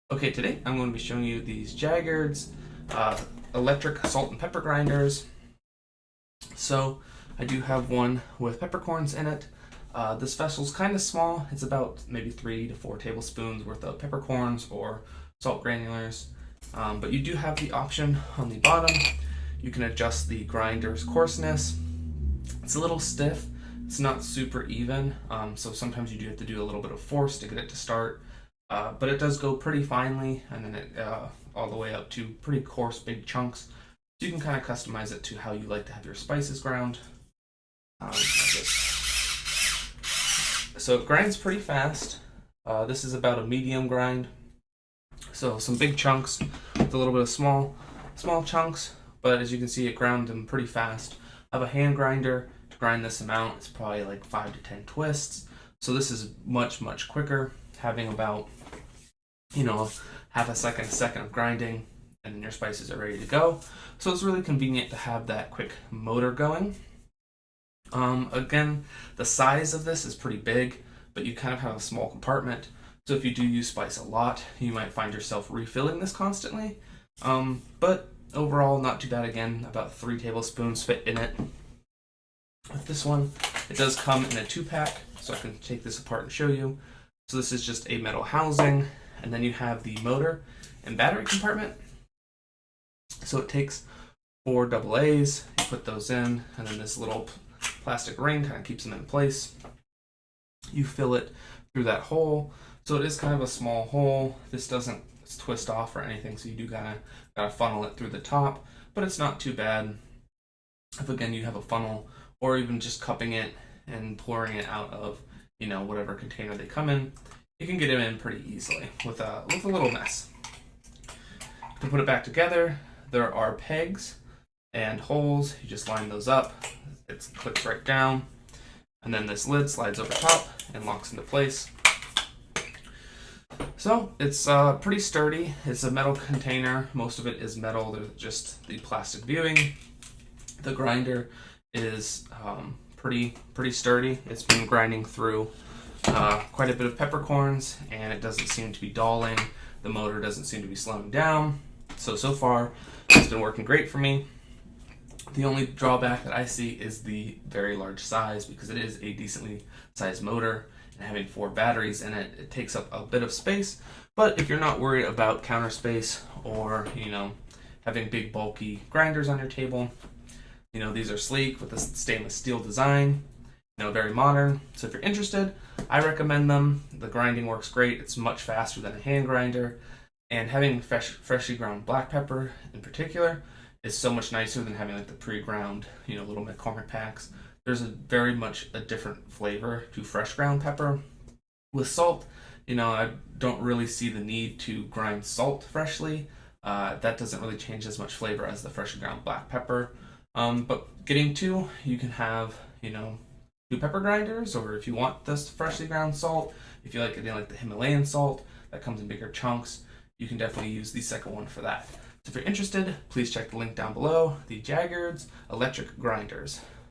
Okay, today I'm going to be showing you these JAGURDS electric salt and pepper grinders. So I do have one with peppercorns in it. This vessel's kind of small. It's about maybe 3 to 4 tablespoons worth of peppercorns or salt granulars. But you do have the option on the bottom. You can adjust the grinder's coarseness. It's a little stiff. It's not super even, so sometimes you do have to do a little bit of force to get it to start. But it does go pretty finely, and then it all the way up to pretty coarse, big chunks. So you can kind of customize it to how you like to have your spices ground. So it grinds pretty fast. This is about a medium grind. So some big chunks with a little bit of small chunks, but as you can see, it ground them pretty fast. I have a hand grinder to grind this amount. It's probably like 5 to 10 twists. So this is much quicker, having about half a second of grinding, and then your spices are ready to go. So it's really convenient to have that quick motor going. Again, the size of this is pretty big, but you kind of have a small compartment. So if you do use spice a lot, you might find yourself refilling this constantly. But overall, not too bad. Again, about 3 tablespoons fit in it. With this one, it does come in a 2-pack, so I can take this apart and show you. So this is just a metal housing, and then you have the motor and battery compartment. So it takes 4 AA's, you put those in, and then this little plastic ring kind of keeps them in place. You fill it through that hole. So it is kind of a small hole. This doesn't twist off or anything, so you do gotta funnel it through the top, but it's not too bad. If again you have a funnel, or even just cupping it and pouring it out of whatever container they come in, you can get it in pretty easily with a little mess. To put it back together, there are pegs and holes. You just line those up. It clicks right down, and then this lid slides over top and locks into place. So it's pretty sturdy. It's a metal container. Most of it is metal. There's just the plastic viewing. The grinder is pretty sturdy. It's been grinding through quite a bit of peppercorns, and it doesn't seem to be dulling. The motor doesn't seem to be slowing down. So far, it's been working great for me. The only drawback that I see is the very large size, because it is a decently sized motor, and having 4 batteries in it, it takes up a bit of space. But if you're not worried about counter space or having big bulky grinders on your table, these are sleek with a stainless steel design, very modern. So if you're interested, I recommend them. The grinding works great. It's much faster than a hand grinder, and having freshly ground black pepper in particular is so much nicer than having like the pre-ground, little McCormick packs. There's very much a different flavor to fresh ground pepper. With salt, I don't really see the need to grind salt freshly. That doesn't really change as much flavor as the freshly ground black pepper. But getting 2, you can have, 2 pepper grinders, or if you want this freshly ground salt, if you like getting like the Himalayan salt that comes in bigger chunks, you can definitely use the second one for that. So if you're interested, please check the link down below, the JAGURDS electric grinders.